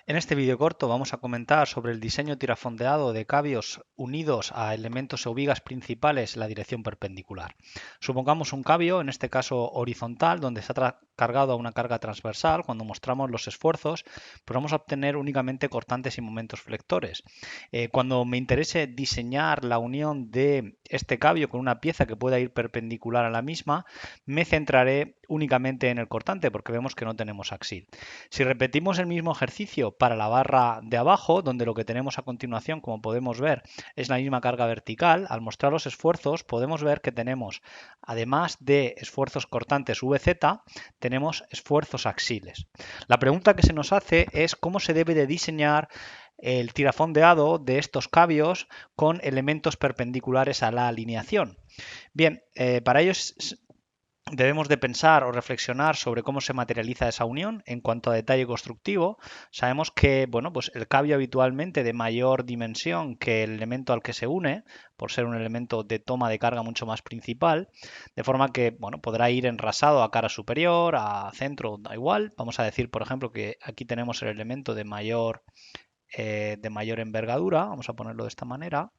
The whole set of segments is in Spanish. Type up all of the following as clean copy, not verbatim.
En este vídeo corto vamos a comentar sobre el diseño tirafondeado de cabios unidos a elementos o vigas principales en la dirección perpendicular. Supongamos un cabio, en este caso horizontal, donde está cargado a una carga transversal. Cuando mostramos los esfuerzos, pues vamos a obtener únicamente cortantes y momentos flectores. Cuando me interese diseñar la unión de este cabio con una pieza que pueda ir perpendicular a la misma, me centraré únicamente en el cortante porque vemos que no tenemos axil. Si repetimos el mismo ejercicio para la barra de abajo, donde lo que tenemos a continuación, como podemos ver, es la misma carga vertical, al mostrar los esfuerzos podemos ver que tenemos, además de esfuerzos cortantes VZ, tenemos esfuerzos axiles. La pregunta que se nos hace es cómo se debe de diseñar el tirafondeado de estos cabios con elementos perpendiculares a la alineación. Bien, para ello debemos de pensar o reflexionar sobre cómo se materializa esa unión en cuanto a detalle constructivo. Sabemos que bueno, pues el cabio habitualmente de mayor dimensión que el elemento al que se une, por ser un elemento de toma de carga mucho más principal, de forma que bueno, podrá ir enrasado a cara superior, a centro, da igual. Vamos a decir, por ejemplo, que aquí tenemos el elemento de mayor envergadura, vamos a ponerlo de esta manera.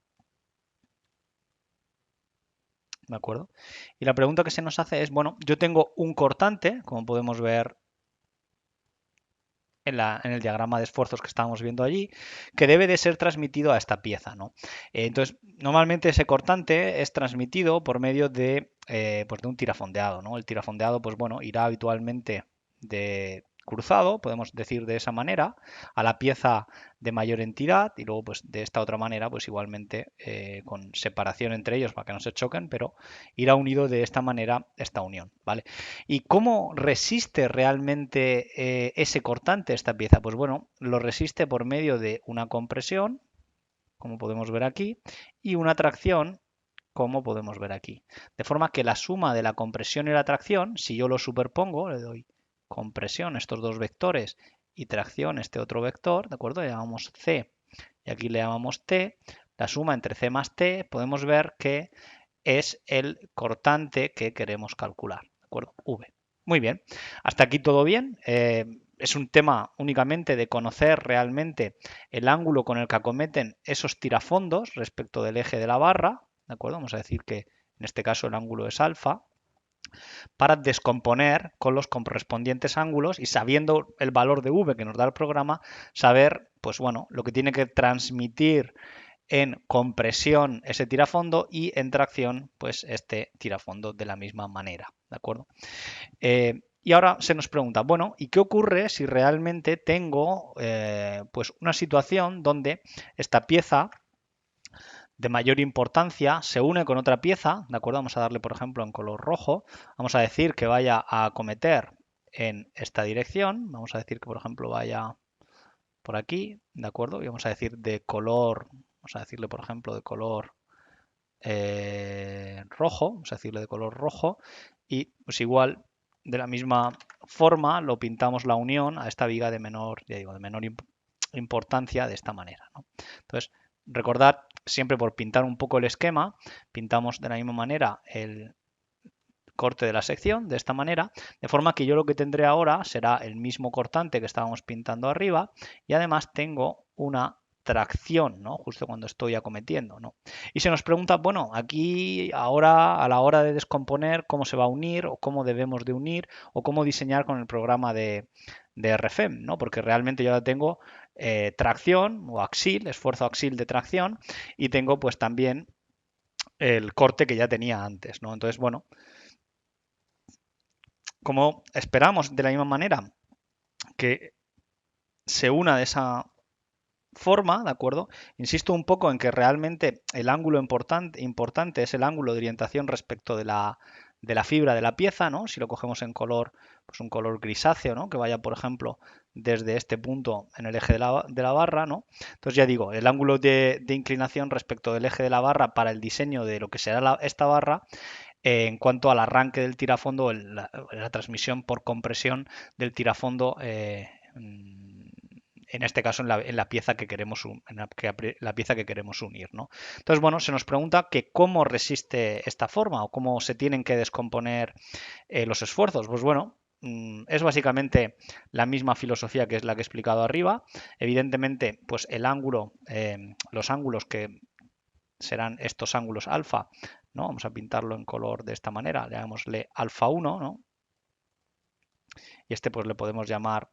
¿De acuerdo? Y la pregunta que se nos hace es, bueno, yo tengo un cortante, como podemos ver en el diagrama de esfuerzos que estábamos viendo allí, que debe de ser transmitido a esta pieza, ¿no? Entonces, normalmente ese cortante es transmitido por medio pues de un tirafondeado, ¿no? El tirafondeado, pues bueno, irá habitualmente de cruzado, podemos decir de esa manera, a la pieza de mayor entidad y luego pues de esta otra manera pues igualmente con separación entre ellos para que no se choquen, pero irá unido de esta manera esta unión, ¿vale? ¿Y cómo resiste realmente ese cortante esta pieza? Pues bueno, lo resiste por medio de una compresión, como podemos ver aquí, y una tracción, como podemos ver aquí. De forma que la suma de la compresión y la tracción, si yo lo superpongo, le doy compresión, estos dos vectores, y tracción, este otro vector, ¿de acuerdo? Le llamamos C y aquí le llamamos T. La suma entre C más T, podemos ver que es el cortante que queremos calcular, ¿de acuerdo? V. Muy bien, hasta aquí todo bien. Es un tema únicamente de conocer realmente el ángulo con el que acometen esos tirafondos respecto del eje de la barra, ¿de acuerdo? Vamos a decir que en este caso el ángulo es alfa, para descomponer con los correspondientes ángulos y sabiendo el valor de V que nos da el programa, saber, pues bueno, lo que tiene que transmitir en compresión ese tirafondo y en tracción pues este tirafondo de la misma manera, ¿de acuerdo? Y ahora se nos pregunta, bueno, ¿y qué ocurre si realmente tengo pues una situación donde esta pieza de mayor importancia se une con otra pieza, ¿de acuerdo? Vamos a darle, por ejemplo, en color rojo, vamos a decir que vaya a acometer en esta dirección, vamos a decir que, por ejemplo, vaya por aquí, ¿de acuerdo? Y vamos a decir de color, vamos a decirle, por ejemplo, de color rojo, vamos a decirle de color rojo, y pues igual de la misma forma lo pintamos la unión a esta viga de menor, ya digo, de menor importancia de esta manera, ¿no? Entonces, recordad siempre por pintar un poco el esquema, pintamos de la misma manera el corte de la sección de esta manera, de forma que yo lo que tendré ahora será el mismo cortante que estábamos pintando arriba y además tengo una tracción, ¿no? Justo cuando estoy acometiendo, ¿no? Y se nos pregunta, bueno, aquí ahora a la hora de descomponer cómo se va a unir o cómo debemos de unir o cómo diseñar con el programa de RFEM, ¿no? Porque realmente yo ya tengo tracción o axil, esfuerzo axil de tracción y tengo pues también el corte que ya tenía antes, ¿no? Entonces, bueno, como esperamos de la misma manera que se una de esa forma, ¿de acuerdo? Insisto un poco en que realmente el ángulo importante es el ángulo de orientación respecto de la fibra de la pieza, ¿no? Si lo cogemos en color, pues un color grisáceo, ¿no? Que vaya, por ejemplo, desde este punto en el eje de la barra, ¿no? Entonces ya digo, el ángulo de inclinación respecto del eje de la barra para el diseño de lo que será esta barra en cuanto al arranque del tirafondo, la transmisión por compresión del tirafondo, en este caso en la pieza que queremos, la pieza que queremos unir, ¿no? Entonces, bueno, se nos pregunta que cómo resiste esta forma o cómo se tienen que descomponer los esfuerzos. Pues bueno, es básicamente la misma filosofía que es la que he explicado arriba. Evidentemente, pues el ángulo, los ángulos que serán estos ángulos alfa, ¿no? Vamos a pintarlo en color de esta manera, llamémosle alfa 1, ¿no? Y este pues le podemos llamar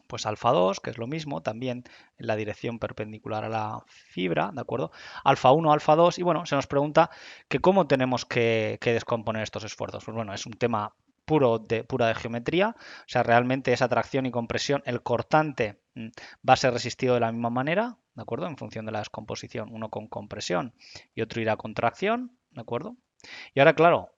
pues alfa 2, que es lo mismo, también en la dirección perpendicular a la fibra, ¿de acuerdo? Alfa 1, alfa 2, y bueno, se nos pregunta que cómo tenemos que descomponer estos esfuerzos. Pues bueno, es un tema pura de geometría, o sea, realmente esa tracción y compresión, el cortante va a ser resistido de la misma manera, ¿de acuerdo? En función de la descomposición, uno con compresión y otro irá con tracción, ¿de acuerdo? Y ahora, claro,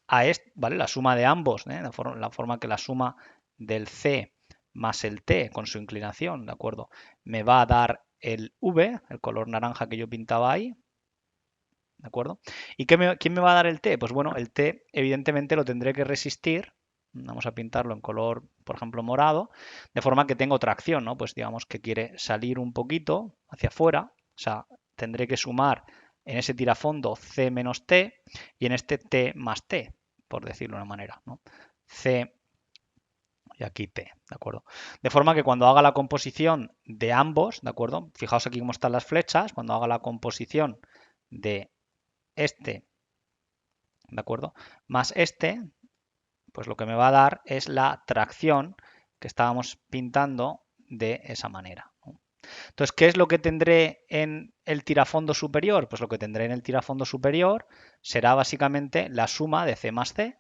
a este, ¿vale? La suma de ambos, la forma que la suma del C más el T con su inclinación, ¿de acuerdo? Me va a dar el V, el color naranja que yo pintaba ahí, ¿de acuerdo? ¿Y quién me va a dar el T? Pues bueno, el T evidentemente lo tendré que resistir. Vamos a pintarlo en color, por ejemplo, morado, de forma que tengo tracción, ¿no? Pues digamos que quiere salir un poquito hacia afuera, o sea, tendré que sumar en ese tirafondo C menos T y en este T más T, por decirlo de una manera, ¿no? C y aquí T, ¿de acuerdo? De forma que cuando haga la composición de ambos, ¿de acuerdo? Fijaos aquí cómo están las flechas, cuando haga la composición de este, ¿de acuerdo? Más este, pues lo que me va a dar es la tracción que estábamos pintando de esa manera, ¿no? Entonces, ¿qué es lo que tendré en el tirafondo superior? Pues lo que tendré en el tirafondo superior será básicamente la suma de C más C,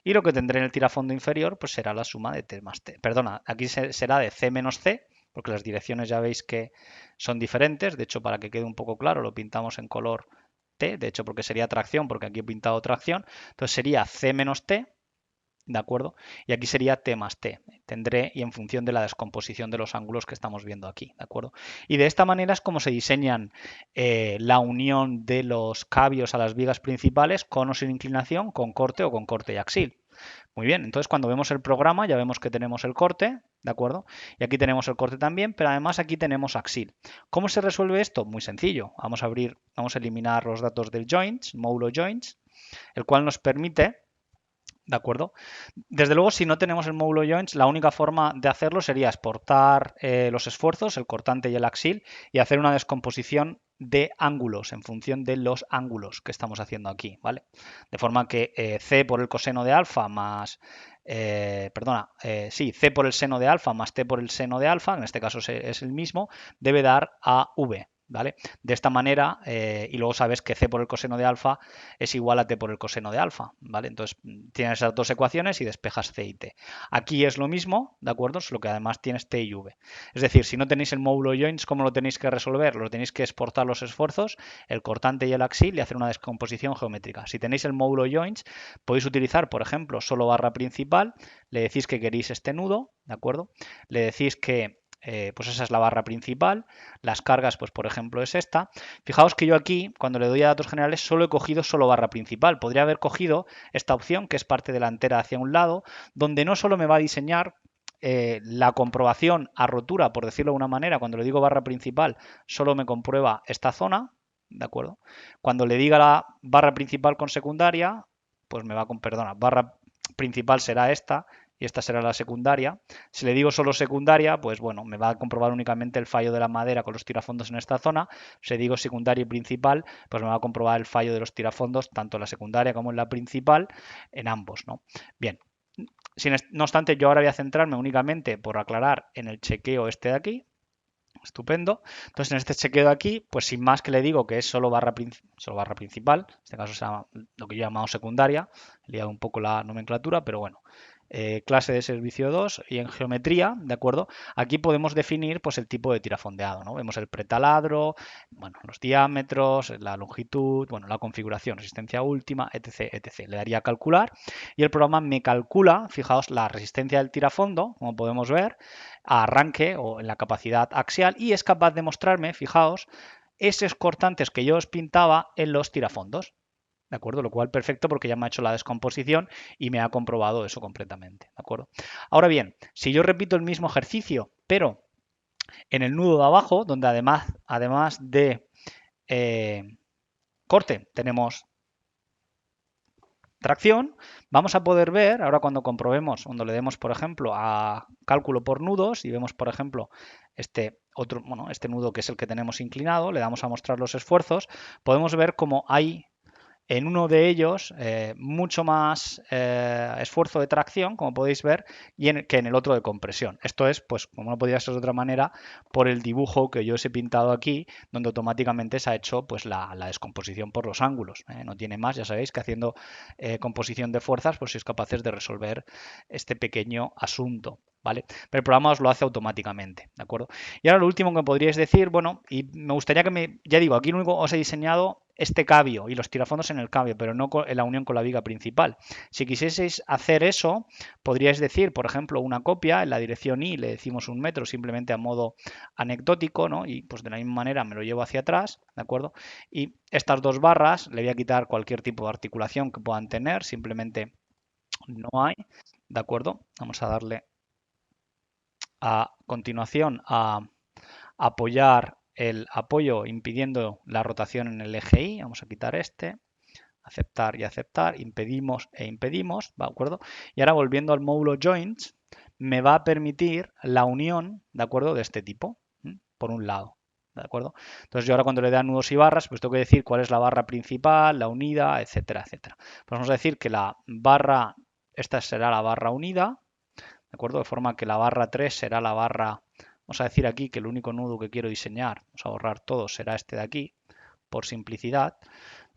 y lo que tendré en el tirafondo inferior pues será la suma de T más T. Perdona, aquí será de C menos C, porque las direcciones ya veis que son diferentes. De hecho, para que quede un poco claro, lo pintamos en color T, de hecho porque sería tracción, porque aquí he pintado tracción. Entonces sería C menos T, ¿de acuerdo? Y aquí sería T más T. Tendré, y en función de la descomposición de los ángulos que estamos viendo aquí, ¿de acuerdo? Y de esta manera es como se diseñan la unión de los cabios a las vigas principales con o sin inclinación, con corte o con corte y axil. Muy bien, entonces cuando vemos el programa ya vemos que tenemos el corte, ¿de acuerdo? Y aquí tenemos el corte también, pero además aquí tenemos axil. ¿Cómo se resuelve esto? Muy sencillo. Vamos a eliminar los datos del joints, módulo joints, el cual nos permite, ¿de acuerdo? Desde luego, si no tenemos el módulo joints, la única forma de hacerlo sería exportar los esfuerzos, el cortante y el axil, y hacer una descomposición de ángulos en función de los ángulos que estamos haciendo aquí, ¿vale? De forma que C por el coseno de alfa más, C por el seno de alfa más T por el seno de alfa, en este caso es el mismo, debe dar a V, ¿vale? De esta manera, y luego sabes que C por el coseno de alfa es igual a T por el coseno de alfa, ¿vale? Entonces tienes esas dos ecuaciones y despejas C y T. Aquí es lo mismo, ¿de acuerdo? Solo que además tienes T y V. Es decir, si no tenéis el módulo joints, ¿cómo lo tenéis que resolver? Lo tenéis que exportar los esfuerzos, el cortante y el axil y hacer una descomposición geométrica. Si tenéis el módulo joints, podéis utilizar, por ejemplo, solo barra principal, le decís que queréis este nudo, ¿de acuerdo? Le decís que pues esa es la barra principal, las cargas pues por ejemplo es esta. Fijaos que yo aquí cuando le doy a datos generales solo he cogido solo barra principal, podría haber cogido esta opción que es parte delantera hacia un lado, donde no solo me va a diseñar la comprobación a rotura, por decirlo de una manera, cuando le digo barra principal solo me comprueba esta zona, ¿de acuerdo? Cuando le diga la barra principal con secundaria, pues me va con, perdona, barra principal será esta y esta será la secundaria. Si le digo solo secundaria, pues bueno, me va a comprobar únicamente el fallo de la madera con los tirafondos en esta zona. Si digo secundaria y principal, pues me va a comprobar el fallo de los tirafondos, tanto en la secundaria como en la principal, en ambos, ¿no? Bien. No obstante, yo ahora voy a centrarme únicamente, por aclarar, en el chequeo este de aquí. Estupendo. Entonces, en este chequeo de aquí, pues sin más que le digo que es solo barra principal, en este caso será lo que yo he llamado secundaria, he liado un poco la nomenclatura, pero bueno, clase de servicio 2 y en geometría, ¿de acuerdo? Aquí podemos definir pues el tipo de tirafondeado, ¿no? Vemos el pretaladro, bueno, los diámetros, la longitud, bueno, la configuración, resistencia última, etc, etc. Le daría a calcular y el programa me calcula, fijaos, la resistencia del tirafondo, como podemos ver, a arranque o en la capacidad axial y es capaz de mostrarme, fijaos, esos cortantes que yo os pintaba en los tirafondos. ¿De acuerdo? Lo cual perfecto porque ya me ha hecho la descomposición y me ha comprobado eso completamente. ¿De acuerdo? Ahora bien, si yo repito el mismo ejercicio, pero en el nudo de abajo, donde además de corte tenemos tracción, vamos a poder ver, ahora cuando comprobemos, cuando le demos, por ejemplo, a cálculo por nudos y vemos, por ejemplo, este otro, bueno, este nudo que es el que tenemos inclinado, le damos a mostrar los esfuerzos, podemos ver cómo hay en uno de ellos mucho más esfuerzo de tracción, como podéis ver, que en el otro de compresión. Esto es, pues, como no podría ser de otra manera, por el dibujo que yo os he pintado aquí, donde automáticamente se ha hecho pues, la descomposición por los ángulos. No tiene más, ya sabéis que haciendo composición de fuerzas, pues sois capaces de resolver este pequeño asunto. ¿Vale? Pero el programa os lo hace automáticamente, ¿de acuerdo? Y ahora lo último que podríais decir, bueno, y me gustaría que ya digo, aquí lo único os he diseñado este cambio y los tirafondos en el cambio, pero no en la unión con la viga principal. Si quisieseis hacer eso, podríais decir, por ejemplo, una copia en la dirección Y, le decimos 1 metro simplemente a modo anecdótico, ¿no? Y pues de la misma manera me lo llevo hacia atrás, ¿de acuerdo? Y estas dos barras le voy a quitar cualquier tipo de articulación que puedan tener, simplemente no hay, ¿de acuerdo? Vamos a darle a continuación a apoyar el apoyo impidiendo la rotación en el eje Y, vamos a quitar este, aceptar y aceptar, impedimos e impedimos, ¿de acuerdo? Y ahora volviendo al módulo joints, me va a permitir la unión, ¿de acuerdo? De este tipo, por un lado, ¿de acuerdo? Entonces yo ahora cuando le da nudos y barras, pues tengo que decir cuál es la barra principal, la unida, etcétera, etcétera. Pues vamos a decir que la barra, esta será la barra unida, ¿de acuerdo? De forma que la barra 3 será la barra, vamos a decir aquí que el único nudo que quiero diseñar, vamos a borrar todo, será este de aquí, por simplicidad.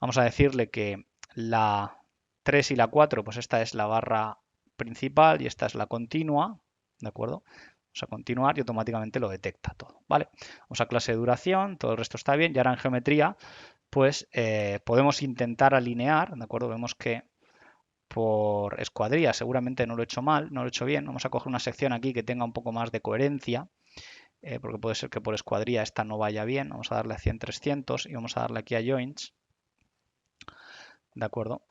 Vamos a decirle que la 3 y la 4, pues esta es la barra principal y esta es la continua, ¿de acuerdo? Vamos a continuar y automáticamente lo detecta todo, ¿vale? Vamos a clase de duración, todo el resto está bien y ahora en geometría, pues podemos intentar alinear, ¿de acuerdo? Vemos que por escuadría seguramente no lo he hecho mal, no lo he hecho bien. Vamos a coger una sección aquí que tenga un poco más de coherencia, porque puede ser que por escuadría esta no vaya bien. Vamos a darle a 100-300 y vamos a darle aquí a joints, ¿de acuerdo?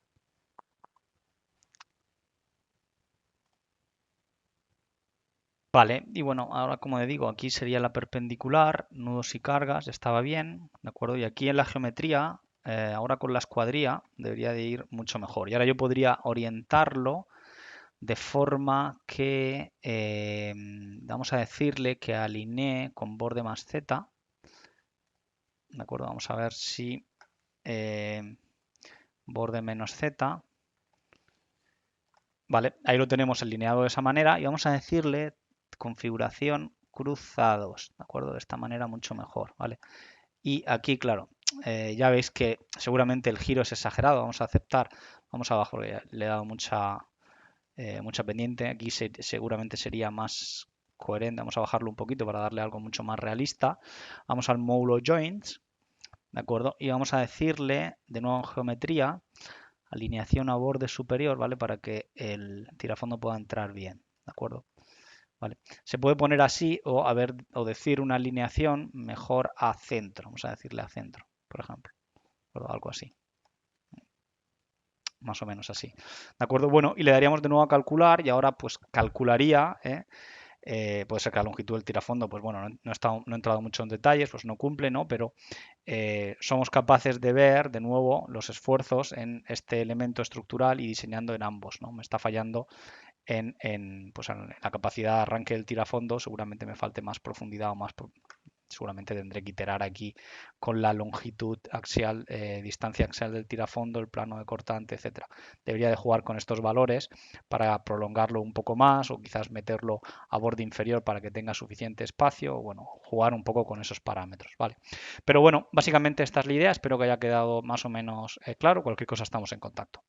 Vale, y bueno, ahora como le digo, aquí sería la perpendicular, nudos y cargas, estaba bien, ¿de acuerdo? Y aquí en la geometría, ahora con la escuadría, debería de ir mucho mejor. Y ahora yo podría orientarlo de forma que vamos a decirle que alinee con borde más Z, ¿de acuerdo? Vamos a ver si borde menos Z, vale, ahí lo tenemos alineado de esa manera y vamos a decirle configuración cruzados, ¿de acuerdo? De esta manera mucho mejor, ¿vale? Y aquí, claro, ya veis que seguramente el giro es exagerado, vamos a aceptar, vamos abajo, le he dado mucha pendiente, aquí seguramente sería más coherente, vamos a bajarlo un poquito para darle algo mucho más realista, vamos al módulo joints, ¿de acuerdo? Y vamos a decirle, de nuevo en geometría, alineación a borde superior, ¿vale? Para que el tirafondo pueda entrar bien, ¿de acuerdo? ¿Vale? Se puede poner así o decir una alineación mejor a centro, vamos a decirle a centro, por ejemplo, o algo así. Más o menos así. ¿De acuerdo? Bueno, y le daríamos de nuevo a calcular y ahora pues calcularía, puede ser que la longitud del tirafondo, pues bueno, no he entrado mucho en detalles, pues no cumple, ¿no? Pero somos capaces de ver de nuevo los esfuerzos en este elemento estructural y diseñando en ambos, ¿no? Me está fallando pues en la capacidad de arranque del tirafondo, seguramente me falte más profundidad o más seguramente tendré que iterar aquí con la longitud axial, distancia axial del tirafondo, el plano de cortante, etcétera. Debería de jugar con estos valores para prolongarlo un poco más o quizás meterlo a borde inferior para que tenga suficiente espacio, o bueno, jugar un poco con esos parámetros, ¿vale? Pero bueno, básicamente esta es la idea, espero que haya quedado más o menos claro, cualquier cosa estamos en contacto.